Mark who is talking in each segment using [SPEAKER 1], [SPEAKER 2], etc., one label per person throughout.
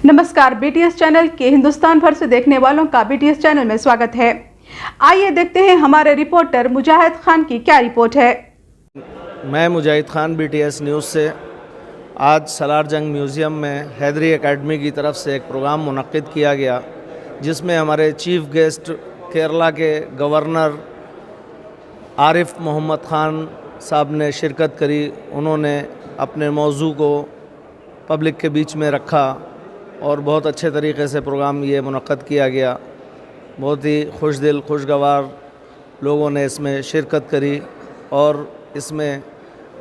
[SPEAKER 1] नमस्कार, BTS channel के हिंदुस्तान भर से देखने वालों का बीटीएस चैनल में स्वागत है। आइए देखते हैं हमारे रिपोर्टर मुजाहिद खान की क्या रिपोर्ट है।
[SPEAKER 2] मैं मुजाहिद खान बीटीएस न्यूज़ से आज सलार जंग म्यूज़ियम में हैदरी एकेडमी की तरफ से एक प्रोग्राम मुनक्किद किया गया, जिसमें हमारे चीफ गेस्ट केरला के गवर्नर आरिफ मोहम्मद ख़ान साहब ने शिरकत करी। उन्होंने अपने मौजू को पब्लिक के बीच में रखा और बहुत अच्छे तरीके से प्रोग्राम ये मुनक्किद किया गया। बहुत ही खुशदिल खुशगवार लोगों ने इसमें शिरकत करी और इसमें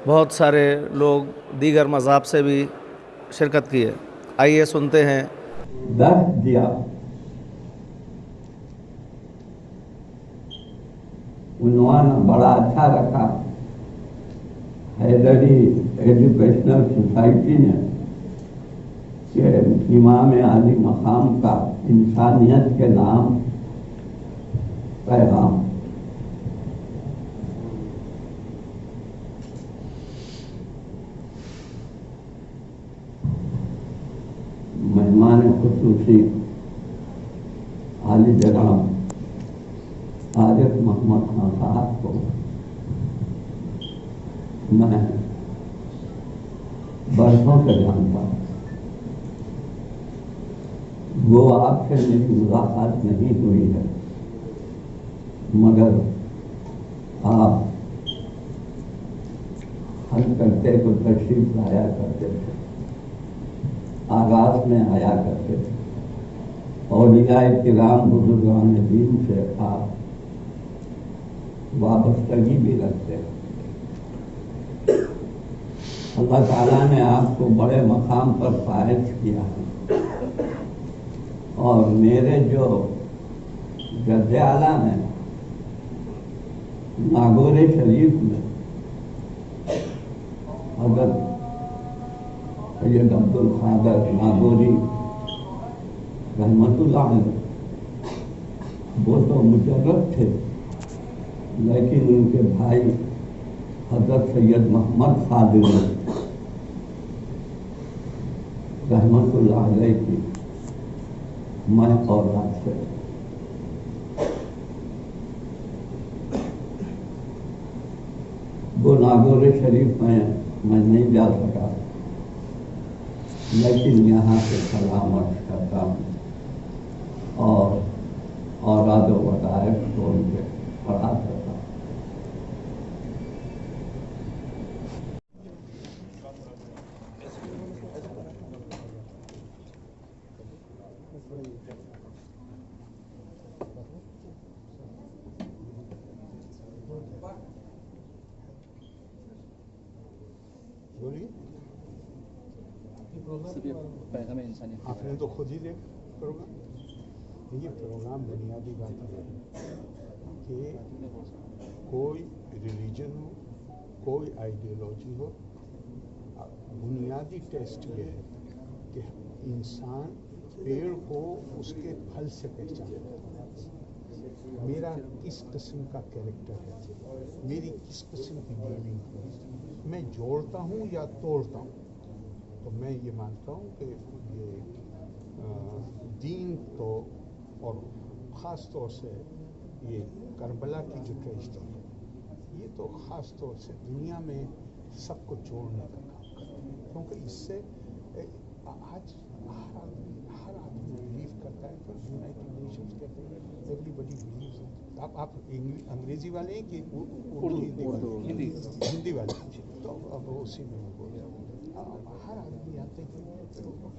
[SPEAKER 2] बहुत सारे लोग दीगर मज़हब से भी शिरकत किए। आइए सुनते हैं।
[SPEAKER 3] दर्द दिया, उन्होंने बड़ा अच्छा रखा। हैदरी एजुकेशनल सोसाइटी ने कि इमाम आली मकाम का इंसानियत के नाम पैगाम। मेहमान खुसूसी आली जनाब आरिफ मोहम्मद खान साहब को मैं बरसों से जानता हूँ। वो आपसे मेरी मुलाकात नहीं हुई है, मगर आप हल करते को तशरीफ लाया करते थे, आगाज में आया करते थे। औलियाए किराम बुजुर्गान दीन से आप वाबस्तगी भी रखते हैं। अल्लाह ताला ने आपको बड़े मकाम पर फायज किया है और मेरे जो जद्दे आला हैं नागौर शरीफ में हज़रत सैयद अब्दुल कादिर नागौरी रहमतुल्लाह अलैह, वो तो मुजर्रद थे, लेकिन उनके भाई हज़रत सैयद मोहम्मद कादिर रहमतुल्लाह अलैह की मैं औलाद से वो नागौर शरीफ में मैं नहीं जा सका, लेकिन यहाँ से सलाम अर्ज करता हूँ और औलाद वज़ाइफ को उनके पढ़ा करता हूँ।
[SPEAKER 4] आपने तो खुद ही देख प्रोग्राम। ये प्रोग्राम बुनियादी बात है कि कोई रिलीजन हो, कोई आइडियोलॉजी हो, बुनियादी टेस्ट ये है कि इंसान पेड़ को उसके फल से पहचानता है। मेरा किस किस्म का कैरेक्टर है, मेरी किस किस्म की डीलिंग है, मैं जोड़ता हूँ या तोड़ता हूँ। तो मैं ये मानता हूँ कि ये दीन तो और ख़ास तौर से ये करबला की जो ट्रेजेडी है, ये तो ख़ास तौर से दुनिया में सबको जोड़ने का काम करता है, क्योंकि इससे आज हर आदमी बिलीव करता है। तो यूनाइटेड नेशंस कहते हैं एवरीबडी बिलीव्स। आप अंग्रेजी वाले हैं कि उर्दू हिंदी वाले? तो अब उसी में मैं बोल रहा हूँ। हर आदमी आते हैं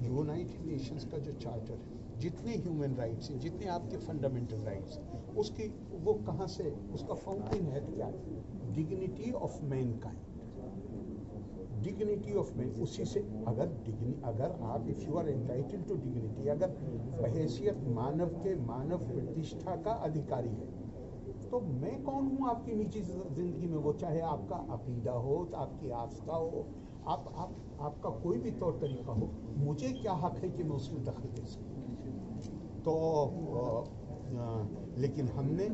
[SPEAKER 4] यूनाइटेड नेशंस का जो चार्टर है, जितने ह्यूमन राइट्स हैं, जितने आपके फंडामेंटल राइट्स हैं, उसकी वो कहाँ से, उसका फाउंटेन है क्या? Dignity of mankind, dignity of man. उसी से अगर आप if you are entitled to dignity, अगर बहैसियत मानव के मानव प्रतिष्ठा का अधिकारी है, तो मैं कौन हूँ आपकी निजी जिंदगी में? वो चाहे आपका अकीदा हो, आपकी आस्था हो, आपका कोई भी तौर तरीका हो, मुझे क्या हक है कि मैं उसमें दखल दे सकूँ? तो लेकिन हमने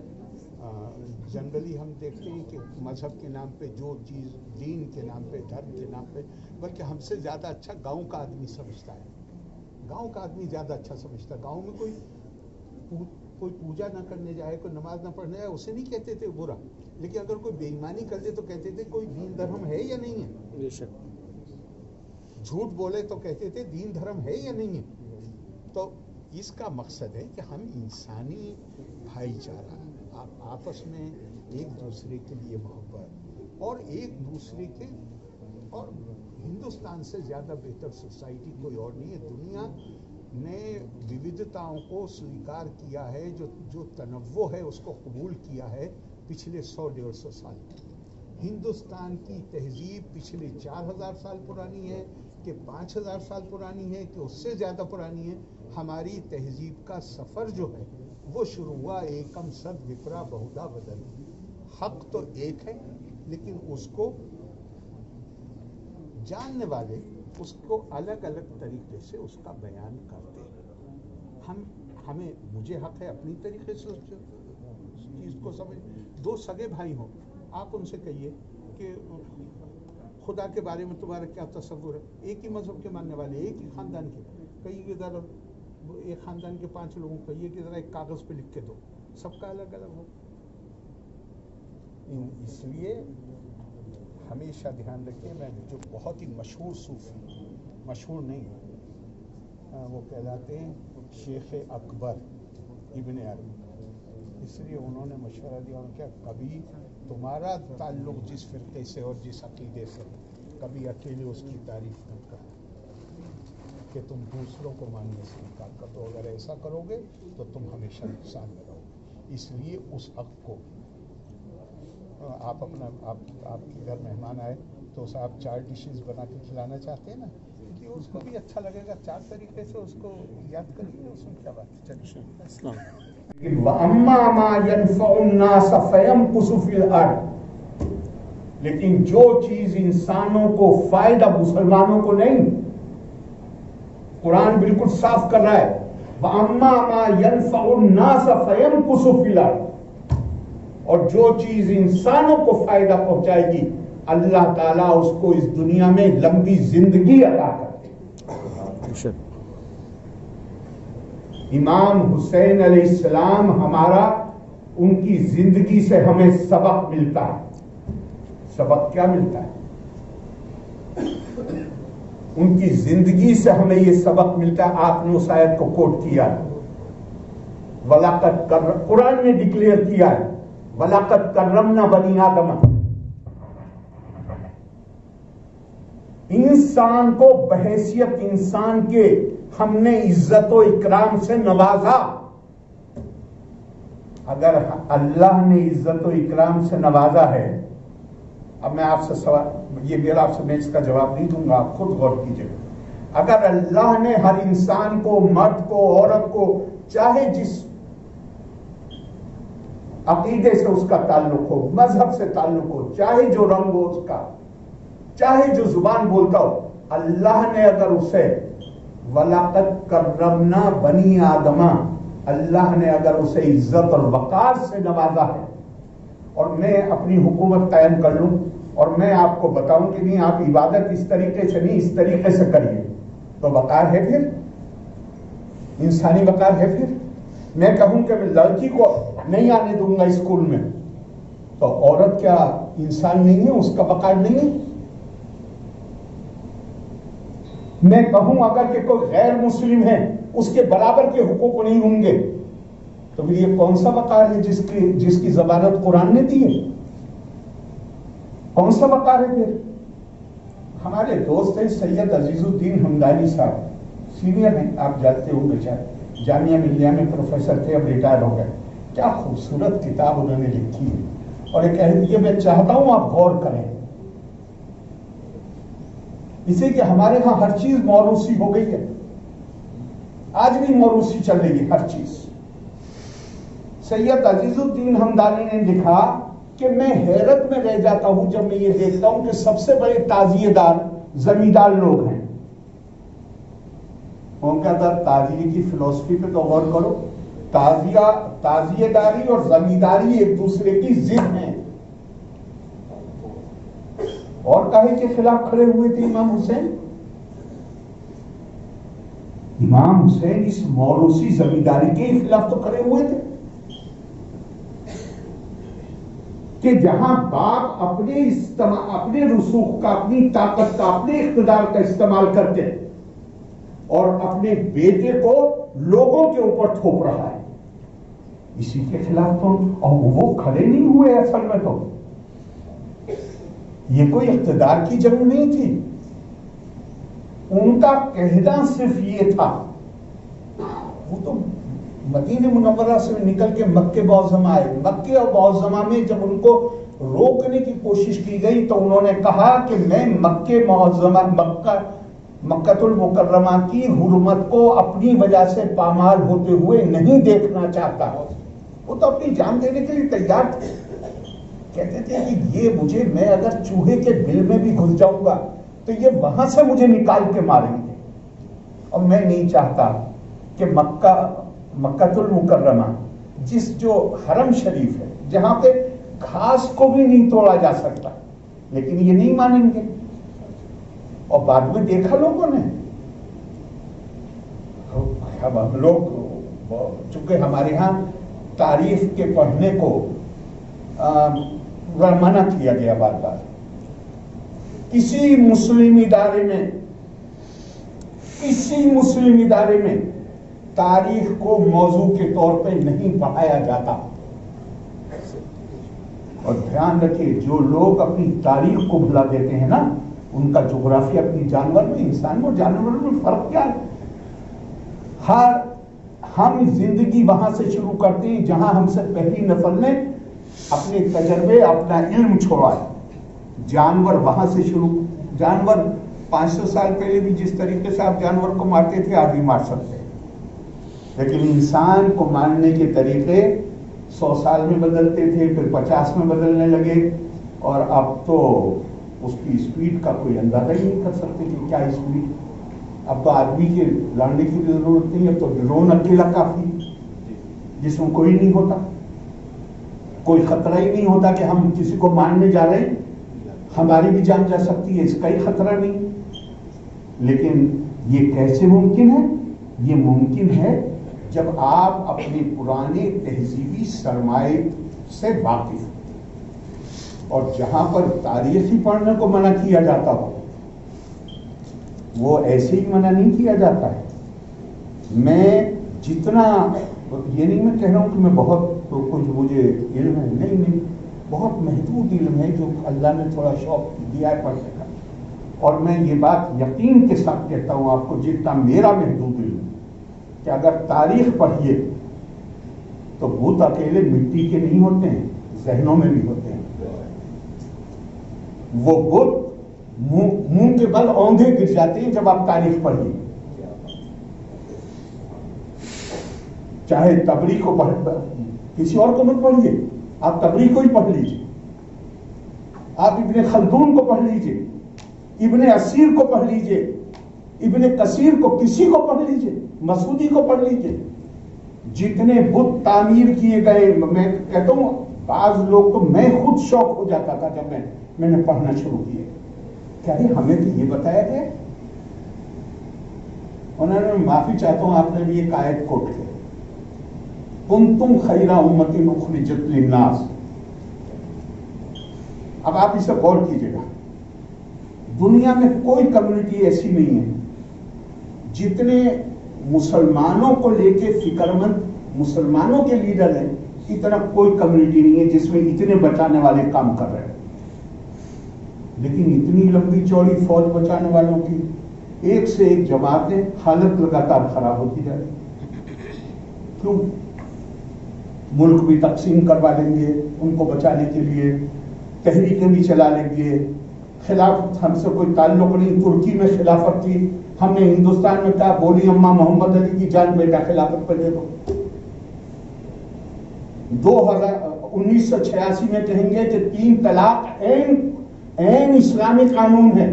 [SPEAKER 4] जनरली हम देखते हैं कि मज़हब के नाम पे जो चीज़, दीन के नाम पे, धर्म के नाम पे, बल्कि हमसे ज़्यादा अच्छा गांव का आदमी समझता है। गांव का आदमी ज्यादा अच्छा समझता। गांव में कोई पूजा ना करने जाए, कोई नमाज ना पढ़ने जाए, उसे नहीं कहते थे बुरा, लेकिन अगर कोई बेईमानी कर दे तो कहते थे कोई दीन धर्म है या नहीं है। झूठ बोले तो कहते थे दीन धर्म है या नहीं है। तो इसका मकसद है कि हम इंसानी भाईचारा, आपस में एक दूसरे के लिए मोहब्बत और एक दूसरे के, और हिंदुस्तान से ज़्यादा बेहतर सोसाइटी कोई और नहीं है। दुनिया ने विविधताओं को स्वीकार किया है, जो तनव्वो है उसको कबूल किया है पिछले 100-150 साल। हिंदुस्तान की तहजीब पिछले 4000 साल पुरानी है कि 5000 साल पुरानी है कि उससे ज़्यादा पुरानी है। हमारी तहजीब का सफ़र जो है वो शुरू हुआ एकम सद विप्रा बहुधा बदल। हक तो एक है, लेकिन उसको जानने वाले उसको अलग अलग तरीके से उसका बयान करते हैं। मुझे हक है अपनी तरीके से उस चीज़ को समझ। दो सगे भाई हों, आप उनसे कहिए कि खुदा के बारे में तुम्हारा क्या तस्वुर है। एक ही मजहब के मानने वाले, एक ही ख़ानदान के, कहिए ज़रा एक ख़ानदान के 5 लोगों को कहिए कि ज़रा एक कागज़ पे लिख के दो, सबका अलग अलग हो। इसलिए हमेशा ध्यान रखिए, मैं जो बहुत ही मशहूर सूफ़ी, मशहूर नहीं, वो कहलाते हैं शेख अकबर इब्न अरबी। इसलिए उन्होंने मशवरा दिया, उन्होंने क्या, कभी तुम्हारा ताल्लुक़ जिस फ़िरक़े से और जिस अक़ीदे से, कभी अकेले उसकी तारीफ़ न करो कि तुम दूसरों को मानने से इनकार कर दो। अगर ऐसा करोगे तो तुम हमेशा नुकसान में रहोगे। इसलिए उस हक़ को आप आपके घर मेहमान आए तो उसे आप 4 डिशेस बना के खिलाना चाहते हैं ना, क्योंकि उसको भी अच्छा लगेगा। 4 तरीके से उसको याद करिए, उसमें क्या बात है। चलिए, लेकिन जो चीज इंसानों को फायदा, मुसलमानों को नहीं। कुरान बिल्कुल साफ कर रहा है, वअम्मा मा यनफउन्नास फयमकुसु फिल अर्द। और जो चीज इंसानों को फायदा पहुंचाएगी, अल्लाह ताला उसको इस दुनिया में लंबी जिंदगी अता करते। इमाम हुसैन अलैहिस्सलाम, हमारा उनकी जिंदगी से हमें सबक मिलता है। सबक क्या मिलता है? उनकी जिंदगी से हमें ये सबक मिलता है। आपने उस आयत को कोट किया है, वलाकत कर, कुरान ने डिक्लेयर किया है, वलाकत करमना बनी आदम। इंसान को बहैसियत इंसान के हमने इज्जत और इकराम से नवाजा। अगर अल्लाह ने इज्जत और इकराम से नवाजा है, अब मैं आपसे सवाल, ये मेरा आपसे मैं इसका जवाब नहीं दूंगा, आप खुद गौर कीजिए। अगर अल्लाह ने हर इंसान को, मर्द को, औरत को, चाहे जिस अकीदे से उसका ताल्लुक हो, मजहब से ताल्लुक हो, चाहे जो रंग हो उसका, चाहे जो जुबान बोलता हो, अल्लाह ने अगर उसे वलाकत करमना बनी आदमा, अल्लाह ने अगर उसे इज्जत और वकार से नवाजा है, और मैं अपनी हुकूमत कायम कर लूं और मैं आपको बताऊं कि नहीं आप इबादत इस तरीके से नहीं, इस तरीके से करिए, तो वकार है? फिर इंसानी वकार है? फिर मैं कहूं कि मैं लड़की को नहीं आने दूंगा स्कूल में, तो औरत क्या इंसान नहीं है? उसका वकार नहीं है? मैं कहूं अगर कि कोई गैर मुस्लिम है, उसके बराबर के हुकूक नहीं होंगे, तो फिर ये कौन सा वकार है जिसकी जबानत कुरान ने दी है? कौन सा वकार है? फिर हमारे दोस्त हैं सैयद अजीजुद्दीन हमदानी साहब, सीनियर हैं, आप जानते होंगे, शायद जामिया मिलिया में प्रोफेसर थे, अब रिटायर हो गए। क्या खूबसूरत किताब उन्होंने लिखी है, और ये मैं चाहता हूं आप गौर करें। इसे कि हमारे यहां हर चीज मौरूसी हो गई है, आज भी मौरूसी चल रही है हर चीज। सैयद अजीजुद्दीन हमदानी ने लिखा कि मैं हैरत में रह जाता हूं जब मैं ये देखता हूं कि सबसे बड़े ताजिएदार जमींदार लोग हैं। उनका ताजिए की फिलॉसफी पे तो गौर करो। ताजिएदारी और जमींदारी एक दूसरे की जिद है, और काहे के खिलाफ खड़े हुए थे इमाम हुसैन? इमाम हुसैन इस मौरूसी जमींदारी के खिलाफ तो खड़े हुए थे कि जहां बाप अपने रसूख का, अपनी ताकत का, अपने इख्तिदार का इस्तेमाल करके और अपने बेटे को लोगों के ऊपर थोप रहा है, इसी के खिलाफ तो, और वो खड़े नहीं हुए असल में। तो ये कोई इख्तिदार की जंग नहीं थी, उनका कहना सिर्फ ये था। वो तो मदीने मुनव्वरा से निकल के मक्के मौज़मा आए। मक्के और मौज़मा में जब उनको रोकने की कोशिश की गई तो उन्होंने कहा कि मैं मक्के मौज़मा, मक्कातुल मुकर्रमा की हुर्मत को अपनी वजह से पामाल होते हुए नहीं देखना चाहता। वो तो अपनी जान देने के लिए तैयार थे। कहते थे कि ये मुझे, मैं अगर चूहे के बिल में भी घुस जाऊंगा तो ये वहां से मुझे निकाल के मारेंगे, और मैं नहीं चाहता कि मक्कातुल मुकर्रमा, जिस जो हरम शरीफ है, जहां पे घास को भी नहीं तोड़ा जा सकता, लेकिन ये नहीं मानेंगे। और बाद में देखा लोगों ने, अब हम लोग चूंकि हमारे यहाँ तारीफ के पढ़ने को मना किया गया बार बार, किसी मुस्लिम इदारे में तारीख को मौजू के तौर पे नहीं पढ़ाया जाता। और ध्यान रखिए, जो लोग अपनी तारीख को भुला देते हैं ना, उनका जोग्राफिया अपनी जानवर में, इंसान और जानवर में फर्क क्या है? हम जिंदगी वहां से शुरू करते हैं जहां हमसे पहली नस्ल ने अपने तजर्बे, अपना इल्म छोड़ा है। जानवर वहां से शुरू, जानवर 500 साल पहले भी जिस तरीके से आप जानवर को मारते थे, आज भी मार सकते हैं, लेकिन इंसान को मारने के तरीके 100 साल में बदलते थे, फिर 50 में बदलने लगे, और अब तो उसकी स्पीड का कोई अंदाजा ही नहीं कर सकते कि क्या स्पीड। अब तो आदमी के लड़ने की जरूरत नहीं, अब तो ड्रोन अकेला काफी, जिसमें कोई नहीं होता, कोई खतरा ही नहीं होता कि हम किसी को मारने जा रहे हैं, हमारी भी जान जा सकती है, इसका ही खतरा नहीं। लेकिन ये कैसे मुमकिन है? ये मुमकिन है जब आप अपने पुराने तहजीबी सरमाए से वाकिफ, और जहां पर तारीख ही पढ़ने को मना किया जाता हो, वो ऐसे ही मना नहीं किया जाता है। मैं जितना, ये नहीं मैं कह रहा हूं कि मैं बहुत तो कुछ मुझे इल्म है, नहीं, बहुत महदूद इल्म है जो अल्लाह ने थोड़ा शौक दिया है पढ़ने का, और मैं ये बात यकीन के साथ कहता हूं आपको, जितना मेरा महदूद इल्म, कि अगर तारीख पढ़िए तो भूत अकेले मिट्टी के नहीं होते हैं, जहनों में भी होते हैं। वो भूत मुंह के बल औंधे गिर जाते हैं जब आप तारीख पढ़िए। चाहे तबरी को पढ़, किसी और को मत पढ़िए, आप तबरी को ही पढ़ लीजिए, आप इब्ने खल्दून को पढ़ लीजिए, इब्ने असीर को पढ़ लीजिए, इब्ने कसीर को, किसी को पढ़ लीजिए, मसूदी को पढ़ लीजिए। जितने बुत तामीर किए गए, मैं कहता हूं बाज लोग तो, मैं खुद शौक हो जाता था जब मैंने पढ़ना शुरू किया, क्या हमें तो ये बताया गया। उन्होंने, माफी चाहता हूं, आपने भी एक आयत कोट किया, कुंतुम खैरा उम्मतिन उखरिजत लिन्नास। अब आप इसे गौर कीजिएगा, दुनिया में कोई कम्युनिटी ऐसी नहीं है, जितने मुसलमानों को लेके फिक्रमंद, मुसलमानों के लीडर हैं, इतना कोई कम्युनिटी नहीं है जिसमें इतने बचाने वाले काम कर रहे हैं। लेकिन इतनी लंबी चौड़ी फौज बचाने वालों की, एक से एक जमातें, हालत लगातार खराब होती जा रही। क्यों? मुल्क भी तकसीम करवा लेंगे उनको बचाने के लिए, तहरीकें भी चला लेंगे, खिलाफत हमसे कोई ताल्लुक नहीं, तुर्की में खिलाफत थी, हमने हिंदुस्तान में कहा बोली अम्मा मोहम्मद अली की जान बेटा खिलाफत पर दे दो। 1986 में कहेंगे कि 3 तलाक ऐन इस्लामी कानून है,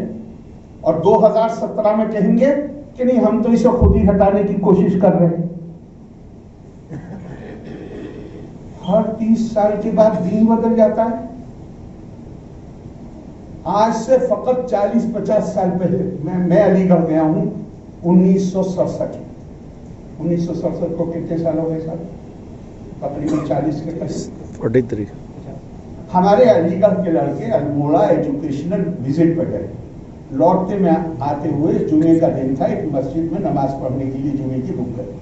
[SPEAKER 4] और 2017 में कहेंगे कि नहीं, हम तो इसे खुद ही हटाने की कोशिश कर रहे हैं। हर 30 साल के बाद दीन बदल जाता है। आज से फकत 40-50 साल पहले मैं अलीगढ़ गया हूं 1967 1967 को कितने साल हो गए साहब? तकरीबन 40 के करीब।
[SPEAKER 2] 43।
[SPEAKER 4] हमारे अलीगढ़ के लड़के अल्मोड़ा एजुकेशनल विजिट पर गए। लौटते में आते हुए जुमे का दिन था, एक मस्जिद में नमाज पढ़ने के लिए जुमे की बुक करी।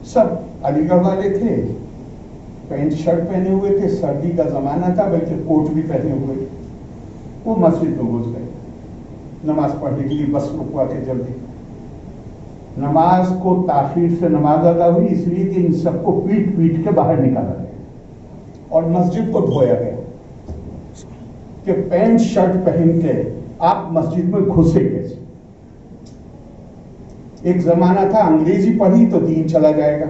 [SPEAKER 4] सब अलीगढ़ वाले थे, पैंट शर्ट पहने हुए थे, सर्दी का जमाना था, बल्कि कोट भी पहने हुए थे। वो मस्जिद में घुस गए नमाज पढ़ने के लिए, बस रुकवा के जल्दी। नमाज को ताखीर से नमाज अदा हुई, इसलिए कि इन सबको पीट पीट के बाहर निकाला गया और मस्जिद को धोया गया कि पैंट शर्ट पहन के आप मस्जिद में घुसे कैसे। एक जमाना था अंग्रेजी पढ़ी तो दीन चला जाएगा,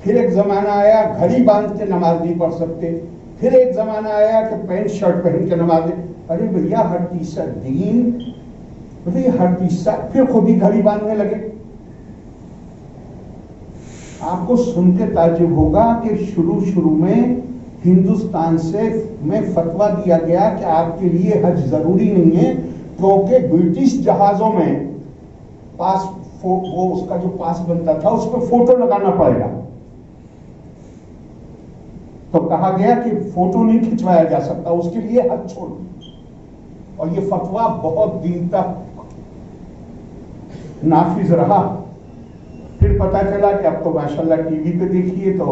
[SPEAKER 4] फिर एक जमाना आया घड़ी बांध के नमाज नहीं पढ़ सकते, फिर एक जमाना आया कि पैंट शर्ट पहन के नमाज। अरे भैया हर तीसरा दीन, भैया हर तीसरा, फिर खुद ही घड़ी बांधने लगे। आपको सुन के ताज्जुब होगा कि शुरू में हिंदुस्तान में फतवा दिया गया कि आपके लिए हज जरूरी नहीं है, क्योंकि ब्रिटिश जहाजों में पास वो उसका जो पास बनता था उस पर फोटो लगाना पड़ेगा। तो कहा गया कि फोटो नहीं खिंचवाया जा सकता, उसके लिए हज छोड़। और ये फतवा बहुत दिन तक नाफिज रहा। फिर पता चला कि अब तो माशाल्लाह टीवी पे देखिए तो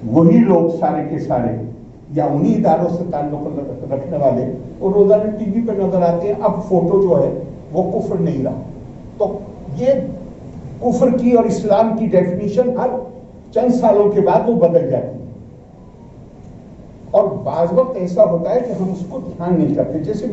[SPEAKER 4] वही लोग सारे के सारे या उन्हीं इदारों से ताल्लुक रखने वाले वो रोजाना टीवी पे नजर आते हैं। अब फोटो जो है वो कुफ्र नहीं रहा। तो ये कुफ्र की और इस्लाम की डेफिनेशन हर चंद सालों के बाद वो बदल जाती है, और बाज वक्त ऐसा होता है कि हम उसको ध्यान नहीं करते। जैसे